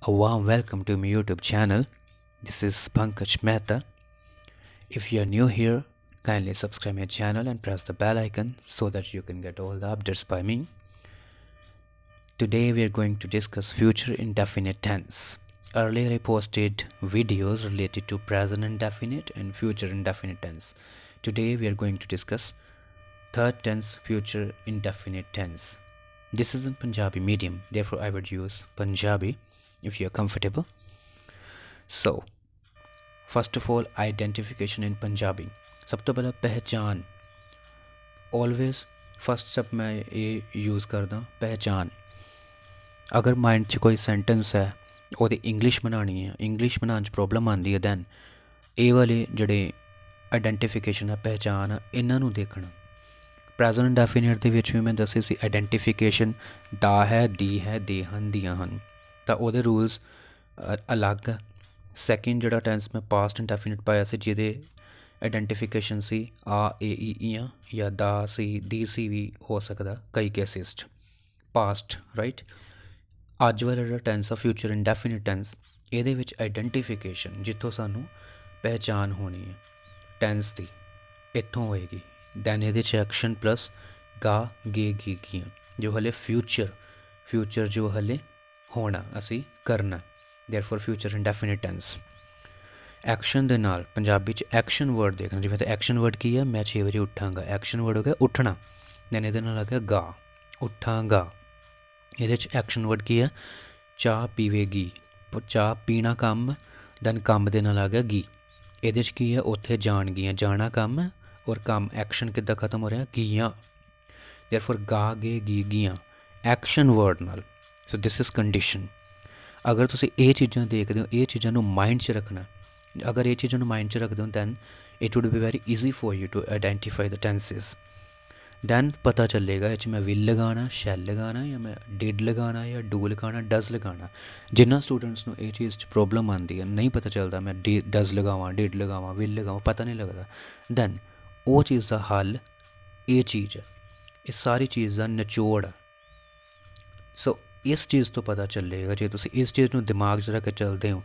A warm welcome to my YouTube channel. This is Pankaj Mehta. If you are new here, kindly subscribe my channel and press the bell icon so that you can get all the updates by me. Today we are going to discuss future indefinite tense. Earlier I posted videos related to present indefinite and future indefinite tense. Today we are going to discuss third tense, future indefinite tense. This is in Punjabi medium, therefore I would use Punjabi if you are comfortable. So, first of all, identification in Punjabi. सब तो पहला पहचान. Always first step मैं ये use करदा पहचान. अगर mind च कोई सेंटेंस है ਉਹਦੀ इंग्लिश बनानी है, इंग्लिश बनाने च प्रॉब्लम आती है, दैन ਇਹ वाले ਜਿਹੜੇ आइडेंटिफिकेशन है, पहचान है, इन्हां नूं देखना. ਪ੍ਰੈਜ਼ੈਂਟ ਇੰਡੈਫੀਨਿਟ ਦੇ ਵਿੱਚ ਵੀ ਮੈਂ ਦੱਸਿਆ ਸੀ ਆਈਡੈਂਟੀਫਿਕੇਸ਼ਨ ਦਾ ਹੈ, ਦੀ ਹੈ, ਦੇ ਹਨ, ਦੀਆਂ ਹਨ, ਤਾਂ ਉਹਦੇ ਰੂਲਸ ਅਲੱਗ. ਸੈਕਿੰਡ ਜਿਹੜਾ ਟੈਂਸ ਮੈਂ ਪਾਸਟ ਇੰਡੈਫੀਨਿਟ ਪਾਇਆ ਸੀ ਜਿਹਦੇ ਆਈਡੈਂਟੀਫਿਕੇਸ਼ਨ ਸੀ ਆ, ਏ, ਈ, ਈਆਂ ਜਾਂ ਦਾ ਸੀ, ਦੀ ਸੀ ਵੀ ਹੋ ਸਕਦਾ ਕਈ ਕੇਸਿਸ 'ਚ ਪਾਸਟ, ਰਾਈਟ. ਅੱਜ ਵਾਲਾ ਜਿਹੜਾ ਟੈਂਸ ਆ ਫਿਊਚਰ ਇੰਡੈਫੀਨਿਟ ਟੈਂਸ, ਇਹਦੇ ਵਿੱਚ ਆਈਡੈਂਟੀਫਿਕੇਸ਼ਨ ਜਿੱਥੋਂ ਸਾਨੂੰ ਪਹਿਚਾਨ ਹੋਣੀ ਹੈ ਟੈਂਸ ਦੀ ਇੱਥੋਂ ਹੋਏਗੀ. दैन ये एक्शन प्लस गा, गे, गी, गियाँ जो हले फ्यूचर जो हले होना असी करना, therefore future indefinite tense. Action दे नाल पंजाबी च एक्शन वर्ड देखना. जिवें एक्शन वर्ड की है, मैं 6 बजे उठांगा, एक्शन वर्ड हो गया उठना. दैन ये नाल आ गया गा, उठांगा. ये एक्शन वर्ड की है चाह पीवेगी, चाह पीना कम, दैन कम दे नाल आ गया गी. ये की है उत्थे जाणगियां, जाना कम है और काम एक्शन किद्दां खत्म हो रहा गीयां, देयरफॉर गा, गे, गी, गियां एक्शन वर्ड नाल. So this is condition. अगर तुसीं ये चीज़ां देखदे हो, ये चीज़ां नूं माइंड च रखना. अगर ये चीज़ां नूं माइंड च रखदे हो then it would be very easy for you to identify the tenses. Then पता चलेगा ये मैं विल लगाना, शैल लगाना, या मैं डिड लगाना, या डू लगाना, डज लगाना. जिन्ना स्टूडेंट्स नूं ये चीज़ प्रॉब्लम आती है, नहीं पता चलता मैं डज लगावां, डिड लगावां, विल लगावां, पता नहीं लगता. दैन वो चीज़ का हल ये चीज़ है, इस सारी चीज़ का निचोड़ है. सो इस चीज़ तो पता चलेगा जे तुसी इस चीज़ को दिमाग च रख के चलते हो,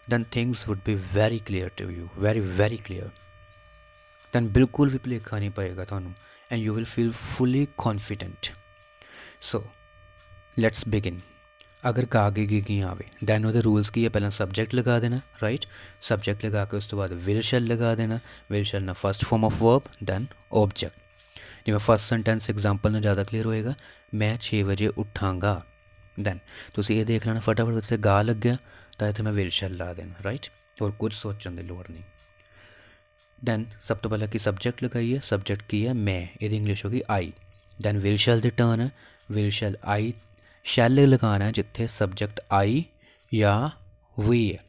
then things would be very clear to you, very clear. Then बिल्कुल भी भुलेखा नहीं पाएगा थानू and you will feel fully confident. So let's begin. अगर गा, गे, गी, गी आवे दैन वो रूल्स की है, पहला सब्जेक्ट लगा देना, राइट. सब्जेक्ट लगा के उस तो बाद विल शैल लगा देना. विल शैल ना first form of verb, then object. जिवें फर्स्ट सेंटेंस एग्जाम्पल ना ज़्यादा क्लीयर होएगा, मैं 6 बजे उठांगा. दैन तुसीं ये देख लेना फटाफट उत्थे गा लग गया तो इत्थे मैं विल शैल ला देना, राइट. और कुछ सोचने की लोड़ नहीं. दैन सब तो पहले की सब्जेक्ट लगाइए, सब्जेक्ट की है मैं, ये इंग्लिश होगी आई. दैन विल शैल दी टर्न है, विल शैल आई. शैल लगाना है जिथे सब्जेक्ट आई या वी है,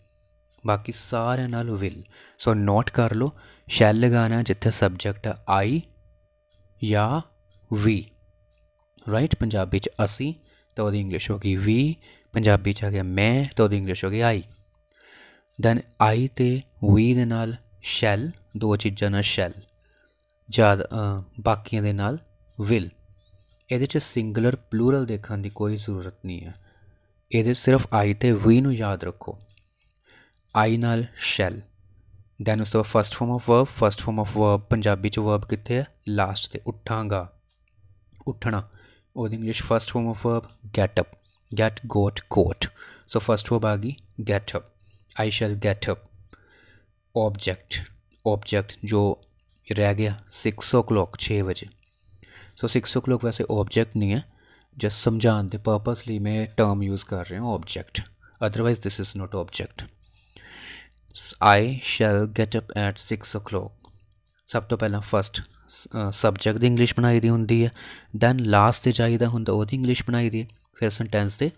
बाकी सारे नाल विल. सो नोट कर लो, शैल लगाना है जिथे सब्जेक्ट आई या वी, राइट. पंजाबी च असी तो वो इंग्लिश होगी वी, पंजाबी च आ गया मैं तो वो इंग्लिश होगी आई. दैन आई तो वी दे नाल शैल, दो चीज़ां नाल शैल, ज़्यादा बाकियां दे नाल विल. ये सिंगुलर प्लूरल देखने की कोई ज़रूरत नहीं है. ये सिर्फ आई तो वी नूं याद रखो, आई नाल शैल. दैन उस तो first form of verb, first form of verb Punjabi च वर्ब कित्थे है, लास्ट ते उठांगा, उठना. वो English first form of verb get up, get, got, got. So first verb आ गई get up, I shall get up. Object जो रह गया 6 o'clock, 6 बजे. सो 6 o'clock वैसे ऑब्जेक्ट नहीं है, जस्ट समझाने के पर्पस लिए मैं टर्म यूज़ कर रहा हूँ object, otherwise this is not object. I shall get up at 6 o'clock. सब तो पहला फस्ट सब्जेक्ट की इंग्लिश बनाई दी होंगी है, दैन लास्ट से चाहिए होंगे वो इंग्लिश बनाई दी, फिर सेंटेंस के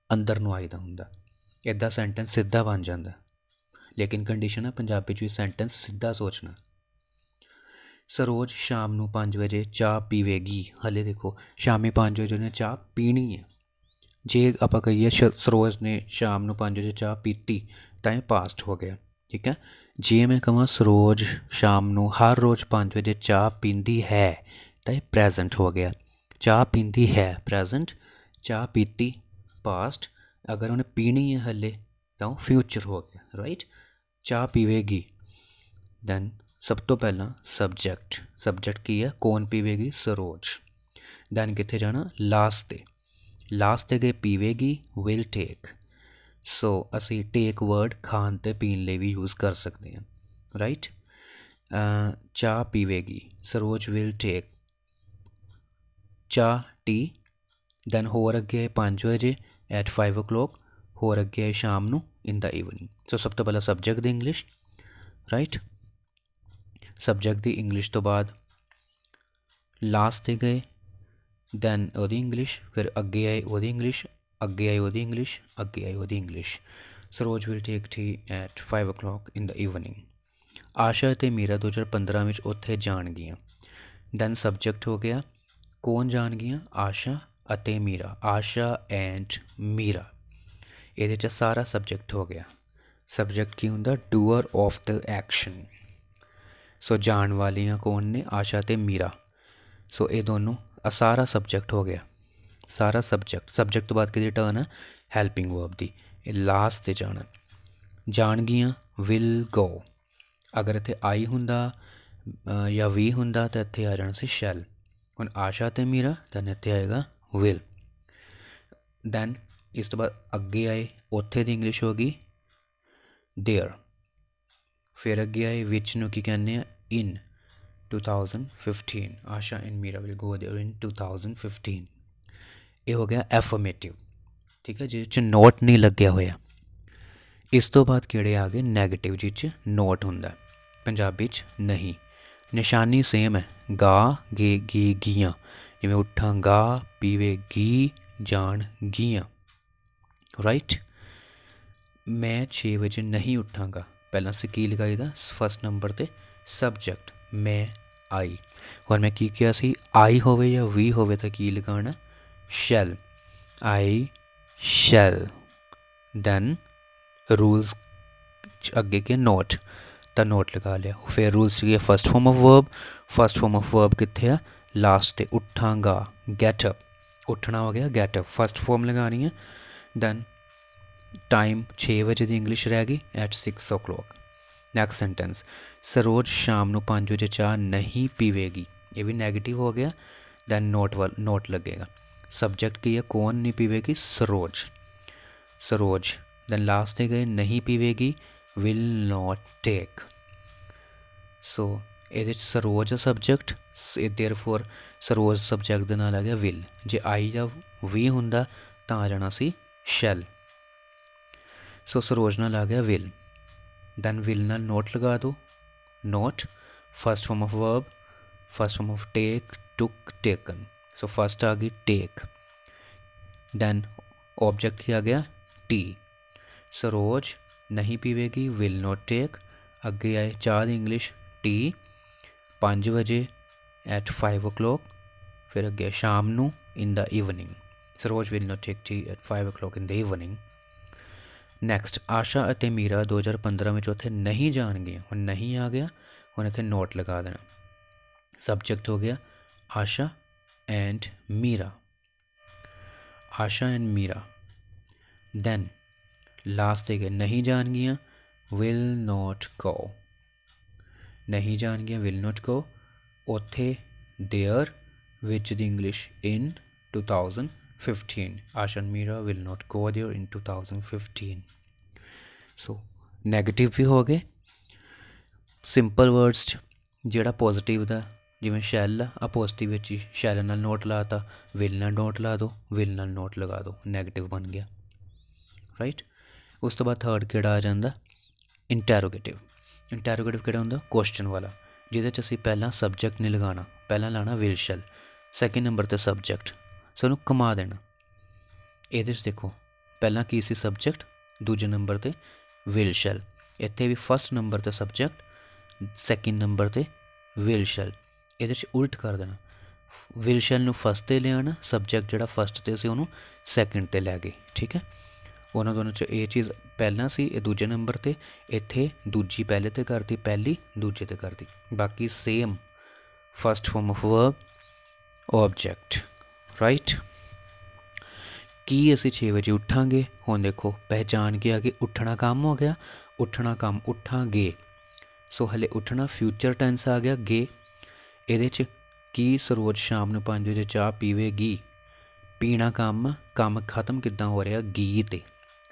अंदर नूं आई दा होंदा. इदा सेंटेंस सीधा बन जाता, लेकिन कंडीशन है पंजाबी भी सेंटेंस सीधा सोचना. सरोज शाम नूं 5 बजे चाह पीवेगी. हले देखो शामी 5 बजे ने चाह पीनी है. जे आप कहिए सरोज ने शाम नूं 5 बजे चाह पीती तो ये पास्ट हो गया, ठीक है. जे मैं कਹਾਂ सरोज शाम नूं हर रोज़ 5 बजे चाह पींदी है तो ये प्रेजेंट हो गया. चाह पींदी है प्रेजेंट, चाह पीती पास्ट, अगर उन्हें पीनी है हले तो फ्यूचर हो गया, राइट। चाह पीवेगी, दैन सब तो पहला सब्जैक्ट की है, कौन पीवेगी, सरोज। दैन कितने जाना, लास्ट ते गए पीवेगी, विल टेक। सो असी टेक वर्ड खाण ते पीण ਲਈ भी यूज़ कर सकते हैं, राइट। चाह पीवेगी, सरोज विल टेक चाह टी। दैन होर अगे आए 5 बजे एट 5 o'clock, होर अगे आए शाम नू इन द इवनिंग। सो सब तो पहला सब्जैक्ट दी इंग्लिश, राइट। सब्जैक्ट दी इंग्लिश तो बाद लास्ट ते गए, दैन ओदी इंग्लिश, फिर अगे आए ओदी इंग्लिश, अगे आई ओदी इंग्लिश, अगे आई ओदी English. Saroj will take tea at 5 o'clock in the evening. Asha ते मीरा 2015 में उत्थे जान गियाँ। दैन सब्जैक्ट हो गया, कौन जान गियाँ, आशा अते मीरा, आशा एंड मीरा। ये सारा सब्जैक्ट हो गया। सब्जैक्ट की होंदा, डूअर ऑफ द एक्शन। सो जान वालियाँ कौन ने, आशा ते मीरा। सो ये दोनों सारा सब्जैक्ट हो गया, सारा सब्जैक्ट तो बाद कि टर्न है हैल्पिंग वर्ब दी, लास्ट ते जाना। जान गियाँ विल गो, अगर इत्थे आई हुंदा या वी हुंदा तो इत्थे आ जाना सी शैल। हुण आशा ते मीरा, दैन इत्थे आएगा विल। दैन इस तो बाद अगे आए, उत्थे दी इंग्लिश होगी देयर। फिर अगे आए विच नूं की कहने आ, in 2015, Asha and Meera will go there in 2015। ये हो गया एफर्मेटिव, ठीक है, जिस नोट नहीं लग्या होया। इस तो बाद किहड़े आ गए नैगेटिव, जिस नोट हुंदा, पंजाबी च नहीं। निशानी सेम है, गा गे गी गियाँ, जिवें उठांगा पीवेगी जान गियाँ, राइट। मैं 6 बजे नहीं उठांगा, पहला से की लगाई दा फर्स्ट नंबर ते सब्जैक्ट, मैं आई। और मैं की किया सी, आई होवे या वी होवे तो की लगाना, शैल, आई शैल। दैन रूल्स अगे के नोट, तो नोट लगा लिया। फिर रूल्स के फर्स्ट फॉर्म ऑफ वर्ब कितने आ, लास्ट ते उठांगा, गेटअप, उठना हो गया गेटअप, फर्स्ट फॉर्म लगानी है। दैन टाइम 6 बजे की इंग्लिश रह गई, eight 6 o'clock। Next sentence, Saroj शाम नू 5 बजे चाह नहीं पीवेगी, ये भी नेगेटिव हो गया। दैन नोट लगेगा। सब्जेक्ट की है, कौन नहीं पीवेगी, सरोज। दैन लास्ट ते गए नहीं पीवेगी, विल नॉट टेक। सो ये Saroj subject, therefore Saroj subject के नाल आ गया विल। जे आई या वी हुंदा तां आ जाना सी शैल। सो सरोज नाल आ गया विल। दैन विल नाल नोट लगा दो, not first form of verb, first form of take, took, taken. So first आ गई टेक। दैन ऑब्जेक्ट की आ गया टी, सरोज नहीं पीवेगी, विल नॉट टेक। अगे आए चाह दी इंग्लिश टी, 5 बजे एट 5 o'clock। फिर अगे शाम नू in the evening, Saroj will not take tea at 5 o'clock in the evening. Next, Asha अते मीरा 2015 में उत्थे नहीं जान गए, हुण नहीं आ गया, हुण इत्थे नोट लगा देना। सब्जेक्ट हो गया Asha and Meera, Asha and Meera. Then last ते गए नहीं जान गियाँ, विल नॉट गो, नहीं जान गया विल नॉट गो। उत्थे देयर, विच दी English in 2015, Asha and Meera will not go there in 2015। So negative भी हो गए। सिंपल वर्ड्स जोड़ा पॉजिटिव का, जिमें शैल आ पॉजिटिव शैल नाल नोट लाता, विल नाल नोट ला दो, विल नाल नोट लगा दो, नैगेटिव बन गया, राइट। उस तो बाद थर्ड केड़ा आ जाता, इंटैरोगेटिव। इंटैरोगेटिव केड़ा होंदा, क्वेश्चन वाला, जिहदे च असीं पहला सब्जैक्ट नहीं लगाना, पहला लाना विल शैल, सैकेंड नंबर ते सब्जैक्ट, सानूं घुमा देना। ये देखो पहला की सी सब्जैक्ट, दूजे नंबर ते विल शैल, इत्थे भी फर्स्ट नंबर ते सब्जैक्ट, सैकेंड नंबर ते विल शैल। ये उल्ट कर देना, विल शैल नूं फर्स्ट ते ले आना, सब्जैक्ट जिहड़ा फर्स्ट ते सी उहनूं सैकेंड ते लै गए, ठीक है। उन्होंने दोनों च ये चीज़ पहला सी, ये दूजे नंबर ते, इत्थे दूजी पहले ते करती, पहली दूजे ते करती, बाकी same first form of verb, object, right. ਕੀ ਅਸੀਂ 6 ਵਜੇ ਉੱਠਾਂਗੇ। ਹੁਣ ਦੇਖੋ ਪਹਿਚਾਣ ਕੇ ਆ ਗਈ, ਉੱਠਣਾ ਕੰਮ ਹੋ ਗਿਆ, ਉੱਠਣਾ ਕੰਮ ਉੱਠਾਂਗੇ। ਸੋ ਹਲੇ ਉੱਠਣਾ ਫਿਊਚਰ ਟੈਂਸ ਆ ਗਿਆ ਗੇ। ਇਹਦੇ 'ਚ ਕੀ ਸਰੋਜ ਸ਼ਾਮ ਨੂੰ 5 ਵਜੇ ਚਾਹ ਪੀਵੇਗੀ। ਪੀਣਾ ਕੰਮ, ਕੰਮ ਖ਼ਤਮ ਕਿੱਦਾਂ ਹੋ ਰਿਹਾ ਗੀ 'ਤੇ,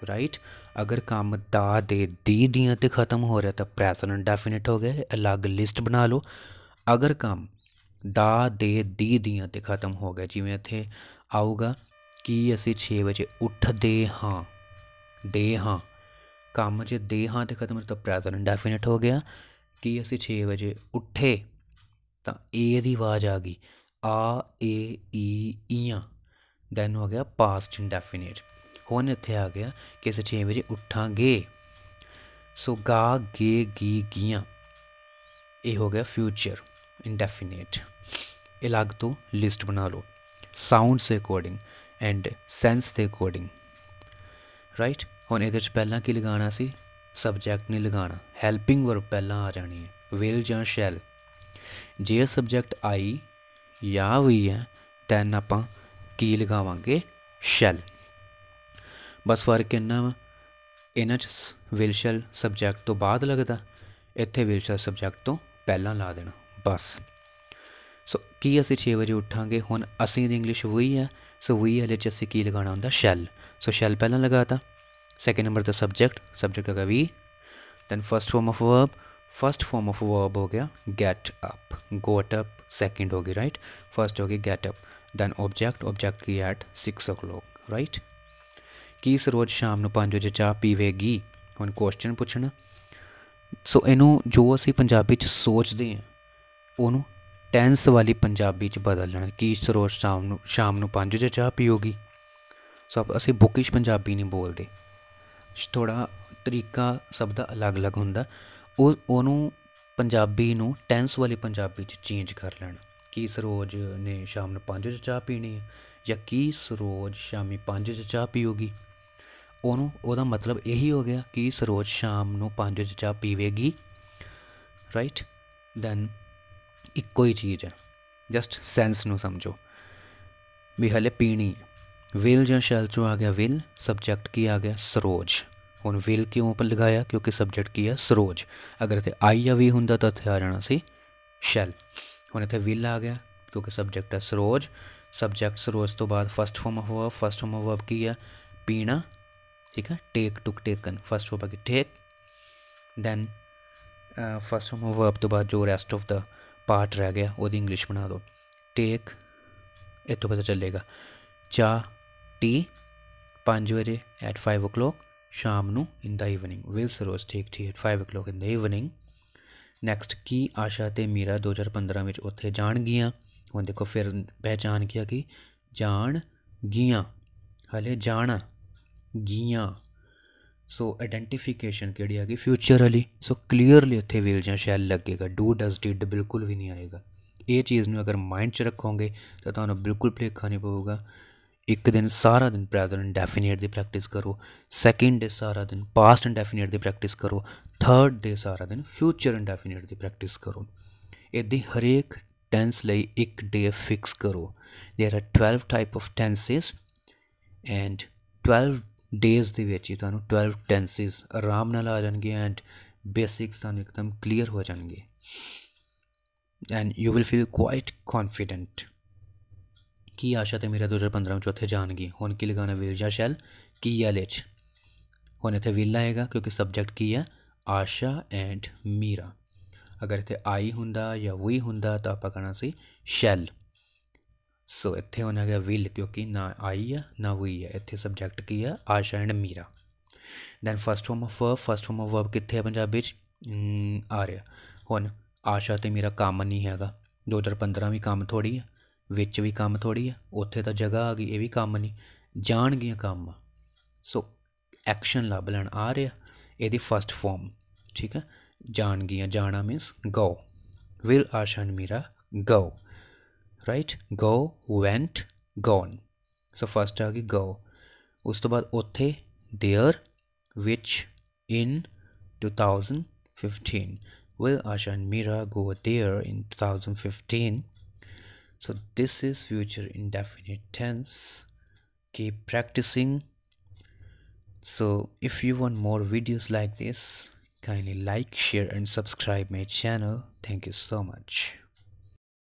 ਰਾਈਟ। ਅਗਰ ਕੰਮ ਦਾ ਦੇ ਦੀ ਦੀਆਂ 'ਤੇ ਖ਼ਤਮ ਹੋ ਰਿਹਾ ਤਾਂ ਪ੍ਰੈਜ਼ੈਂਟ ਡੈਫੀਨਿਟ ਹੋ ਗਿਆ, ਅਲੱਗ ਲਿਸਟ ਬਣਾ ਲਓ। ਅਗਰ ਕੰਮ ਦਾ ਦੇ ਦੀ ਦੀਆਂ 'ਤੇ ਖ਼ਤਮ ਹੋ ਗਿਆ, ਜਿਵੇਂ ਇੱਥੇ ਆਊਗਾ ਕਿ ਅਸੀਂ 6 ਵਜੇ ਉੱਠਦੇ ਹਾਂ, ਦੇ ਹਾਂ, ਕੰਮ 'ਚ ਦੇ ਹਾਂ 'ਤੇ ਖ਼ਤਮ ਤਾਂ ਪ੍ਰੈਜ਼ੈਂਟ ਡੈਫੀਨਿਟ ਹੋ ਗਿਆ। ਕਿ ਅਸੀਂ 6 ਵਜੇ ਉੱਠੇ ਤਾਂ ਏ ਦੀ ਆਵਾਜ਼ ਆ ਗਈ, ਆ ਏ ਈ ਈਆਂ, ਦੈਨ ਹੋ ਗਿਆ ਪਾਸਟ ਇੰਡੈਫੀਨਿਟ। ਹੁਣ ਇੱਥੇ ਆ ਗਿਆ ਕਿ ਅਸੀਂ 6 ਵਜੇ ਉੱਠਾਂਗੇ। ਸੋ ਗਾ ਗੇ ਗੀ ਗੀਆਂ, ਇਹ ਹੋ ਗਿਆ ਫਿਊਚਰ ਇੰਡੈਫੀਨਿਟ। ਇਹ ਅਲੱਗ ਤੋਂ ਲਿਸਟ ਬਣਾ ਲਓ ਸਾਊਂਡਸ ਦੇ ਅਕੋਰਡਿੰਗ ਐਂਡ ਸੈਂਸ ਦੇ ਅਕੋਰਡਿੰਗ, ਰਾਈਟ। ਹੁਣ ਇਹਦੇ 'ਚ ਪਹਿਲਾਂ ਕੀ ਲਗਾਉਣਾ ਸੀ, ਸਬਜੈਕਟ ਨਹੀਂ ਲਗਾਉਣਾ, ਹੈਲਪਿੰਗ ਵਰਬ ਪਹਿਲਾਂ ਆ ਜਾਣੀ ਹੈ, ਵਿਲ ਜਾਂ ਸ਼ੈਲ। ਜੇ ਸਬਜੈਕਟ ਆਈ ਜਾਂ ਵੀ ਹੈ ਦੈਨ ਆਪਾਂ ਕੀ ਲਗਾਵਾਂਗੇ, ਸ਼ੈਲ। ਬਸ ਫਰਕ ਇੰਨਾ ਵਾ, ਇਹਨਾਂ 'ਚ ਵਿਲ ਸ਼ੈਲ ਸਬਜੈਕਟ ਤੋਂ ਬਾਅਦ ਲੱਗਦਾ, ਇੱਥੇ ਵਿਲ ਸ਼ੈਲ ਸਬਜੈਕਟ ਤੋਂ ਪਹਿਲਾਂ ਲਾ ਦੇਣਾ ਬਸ। ਸੋ ਕੀ ਅਸੀਂ 6 ਵਜੇ ਉੱਠਾਂਗੇ। ਹੁਣ ਅਸੀਂ ਦੀ ਇੰਗਲਿਸ਼ ਵੀ ਹੈ, ਸੋ ਵੀ ਵਾਲੇ 'ਚ ਅਸੀਂ ਕੀ ਲਗਾਉਣਾ ਹੁੰਦਾ, ਸ਼ੈਲ। ਸੋ ਸ਼ੈਲ ਪਹਿਲਾਂ ਲਗਾਤਾ। ਸੈਕਿੰਡ ਨੰਬਰ 'ਤੇ ਸਬਜੈਕਟ, ਸਬਜੈਕਟ ਹੈਗਾ ਵੀ। Then first form of verb, first form of verb हो गया get up, got up second होगी, राइट। फर्स्ट होगी get up, then object, object की एट 6 o'clock, राइट। की सरोज शाम ਨੂੰ 5 ਵਜੇ ਚਾਹ ਪੀਵੇਗੀ। ਹੁਣ ਕੁਐਸਚਨ ਪੁੱਛਣਾ। ਸੋ ਇਹਨੂੰ ਜੋ ਅਸੀਂ ਪੰਜਾਬੀ 'ਚ ਸੋਚਦੇ ਹਾਂ ਉਹਨੂੰ ਟੈਂਸ ਵਾਲੀ ਪੰਜਾਬੀ 'ਚ ਬਦਲ ਲੈਣਾ। ਕੀ ਸਰੋਜ ਸ਼ਾਮ ਨੂੰ 5 ਵਜੇ ਚਾਹ ਪੀਓਗੀ। ਸੋ ਅਸੀਂ ਬੁਕਿਸ਼ ਪੰਜਾਬੀ ਨਹੀਂ ਬੋਲਦੇ, ਥੋੜ੍ਹਾ ਤਰੀਕਾ ਸਭ ਦਾ ਅਲੱਗ ਅਲੱਗ ਹੁੰਦਾ। ਉਹਨੂੰ ਪੰਜਾਬੀ ਨੂੰ ਟੈਂਸ ਵਾਲੀ ਪੰਜਾਬੀ 'ਚ ਚੇਂਜ ਕਰ ਲੈਣਾ। ਕੀ ਸਰੋਜ ਨੇ ਸ਼ਾਮ ਨੂੰ 5 ਵਜੇ ਚਾਹ ਪੀਣੀ ਹੈ, ਜਾਂ ਕੀ ਸਰੋਜ ਸ਼ਾਮੀ 5 ਵਜੇ ਚਾਹ ਪੀਊਗੀ। ਉਹਦਾ ਮਤਲਬ ਇਹੀ ਹੋ ਗਿਆ ਕਿ ਸਰੋਜ ਸ਼ਾਮ ਨੂੰ 5 ਵਜੇ ਚਾਹ ਪੀਵੇਗੀ, ਰਾਈਟ। ਦੈਨ ਇੱਕੋ ਹੀ ਚੀਜ਼ ਹੈ, ਜਸਟ ਸੈਂਸ ਨੂੰ ਸਮਝੋ ਵੀ ਹਲੇ ਪੀਣੀ ਹੈ। ਵਿਲ ਜਾਂ ਸ਼ੈਲ 'ਚੋਂ ਆ ਗਿਆ ਵਿਲ, ਸਬਜੈਕਟ ਕੀ ਆ ਗਿਆ, ਸਰੋਜ। ਹੁਣ ਵਿਲ ਕਿਉਂ ਲਗਾਇਆ, ਕਿਉਂਕਿ ਸਬਜੈਕਟ ਕੀ ਹੈ, ਸਰੋਜ। ਅਗਰ ਇੱਥੇ ਆਈ ਜਾਂ ਵੀ ਹੁੰਦਾ ਤਾਂ ਇੱਥੇ ਆ ਜਾਣਾ ਸੀ ਸ਼ੈਲ। ਹੁਣ ਇੱਥੇ ਵਿਲ ਆ ਗਿਆ ਕਿਉਂਕਿ ਸਬਜੈਕਟ ਹੈ ਸਰੋਜ। ਸਬਜੈਕਟ ਸਰੋਜ ਤੋਂ ਬਾਅਦ first form of verb, first form of verb ਕੀ ਹੈ, ਪੀਣਾ, ਠੀਕ ਹੈ। ਟੇਕ, ਟੁਕ, ਟੇਕਨ, ਫਸਟ ਫॉर्म ਆ ਗਈ ਟੇਕ। Then first form of verb ਤੋਂ ਬਾਅਦ ਜੋ ਰੈਸਟ ਆਫ ਦਾ ਪਾਰਟ ਰਹਿ ਗਿਆ ਉਹਦੀ ਇੰਗਲਿਸ਼ ਬਣਾ ਦਿਓ। ਟੇਕ, ਇੱਥੋਂ ਪਤਾ ਚੱਲੇਗਾ। ਚਾਹ, ਟੀ, 5 ਵਜੇ ਐਟ 5 o'clock, ਸ਼ਾਮ ਨੂੰ in the evening. Will Saroj take tea at 5 o'clock in the evening. Next, ਕੀ ਆਸ਼ਾ ਅਤੇ ਮੀਰਾ 2015 ਵਿੱਚ ਉੱਥੇ ਜਾਣਗੀਆਂ। ਹੁਣ ਦੇਖੋ ਫਿਰ ਪਹਿਚਾਣ ਗਿਆ ਕਿ ਜਾਣ ਗੀਆਂ, ਹਲੇ ਜਾਣਾ ਗੀਆਂ। ਸੋ ਆਈਡੈਂਟੀਫਿਕੇਸ਼ਨ ਕਿਹੜੀ ਆ ਗਈ, ਫਿਊਚਰ ਵਾਲੀ। ਸੋ ਕਲੀਅਰਲੀ ਇੱਥੇ ਵਿਲ ਜਾਂ ਸ਼ੈਲ ਲੱਗੇਗਾ, ਡੂ ਡਜ਼ ਡਿਡ ਬਿਲਕੁਲ ਵੀ ਨਹੀਂ ਆਏਗਾ। ਇਹ ਚੀਜ਼ ਨੂੰ ਅਗਰ ਮਾਈਂਡ 'ਚ ਰੱਖੋਗੇ ਤਾਂ ਤੁਹਾਨੂੰ ਬਿਲਕੁਲ ਭੁਲੇਖਾ ਨਹੀਂ ਪਊਗਾ। ਇੱਕ ਦਿਨ ਸਾਰਾ ਦਿਨ ਪ੍ਰੈਜ਼ੈਂਟ ਇੰਡੈਫੀਨਿਟ ਦੀ ਪ੍ਰੈਕਟਿਸ ਕਰੋ, ਸੈਕਿੰਡ ਡੇ ਸਾਰਾ ਦਿਨ ਪਾਸਟ ਇੰਡੈਫੀਨਿਟ ਦੀ ਪ੍ਰੈਕਟਿਸ ਕਰੋ, ਥਰਡ ਡੇ ਸਾਰਾ ਦਿਨ ਫਿਊਚਰ ਇੰਡੈਫੀਨਿਟ ਦੀ ਪ੍ਰੈਕਟਿਸ ਕਰੋ। ਇੱਦਾਂ ਹਰੇਕ ਟੈਂਸ ਲਈ ਇੱਕ ਡੇ ਫਿਕਸ ਕਰੋ। There are 12 type of tenses and 12 days ਦੇ ਵਿੱਚ ਹੀ ਤੁਹਾਨੂੰ 12 ਟੈਂਸਿਸ ਆਰਾਮ ਨਾਲ ਆ ਜਾਣਗੇ ਐਂਡ ਬੇਸਿਕਸ ਤੁਹਾਨੂੰ ਇੱਕਦਮ ਕਲੀਅਰ ਹੋ ਜਾਣਗੇ and you will feel quite confident. ਕੀ ਆਸ਼ਾ ਅਤੇ ਮੀਰਾ 2015 ਵਿੱਚ ਉੱਥੇ ਜਾਣਗੀ। ਹੁਣ ਕੀ ਲਗਾਉਣਾ, ਵਿਲ ਜਾਂ ਸ਼ੈਲ। ਕੀ ਵਾਲੇ 'ਚ ਹੁਣ ਇੱਥੇ ਵਿਲ ਆਏਗਾ ਕਿਉਂਕਿ ਸਬਜੈਕਟ ਕੀ ਹੈ, ਆਸ਼ਾ ਐਂਡ ਮੀਰਾ। ਅਗਰ ਇੱਥੇ ਆਈ ਹੁੰਦਾ ਜਾਂ ਵੀ ਹੁੰਦਾ ਤਾਂ ਆਪਾਂ ਕਹਿਣਾ ਸੀ ਸ਼ੈਲ। ਸੋ ਇੱਥੇ ਹੁਣ ਹੈਗਾ ਵਿਲ ਕਿਉਂਕਿ ਨਾ ਆਈ ਆ ਨਾ ਵੀ ਹੈ। ਇੱਥੇ ਸਬਜੈਕਟ ਕੀ ਆ, Asha and Meera. Then first form of verb, first form of verb ਕਿੱਥੇ ਹੈ ਪੰਜਾਬੀ 'ਚ, ਆ ਰਿਹਾ। ਹੁਣ ਆਸ਼ਾ ਅਤੇ ਮੇਰਾ ਕੰਮ ਨਹੀਂ ਹੈਗਾ, 2015 ਵੀ ਕੰਮ ਥੋੜ੍ਹੀ ਆ, ਵਿੱਚ ਵੀ ਕੰਮ ਥੋੜ੍ਹੀ ਆ, ਉੱਥੇ ਤਾਂ ਜਗ੍ਹਾ ਆ ਗਈ, ਇਹ ਵੀ ਕੰਮ ਨਹੀਂ, ਜਾਣਗੀਆਂ ਕੰਮ ਆ। ਸੋ ਐਕਸ਼ਨ ਲੱਭ ਲੈਣ ਆ ਰਿਹਾ, ਇਹਦੀ ਫਸਟ ਫॉर्म, ਠੀਕ ਹੈ। ਜਾਣਗੀਆਂ, ਜਾਣਾ means go. Will Asha and Meera go, right. Go, went, gone. So first ਆ ਗਈ ਗੋ। ਉਸ ਤੋਂ ਬਾਅਦ ਉੱਥੇ there, which, in 2015. Will Asha and Mira go there in 2015? So this is future indefinite tense. keep practicing. So if you want more videos like this, kindly like, share and subscribe my channel. Thank you so much.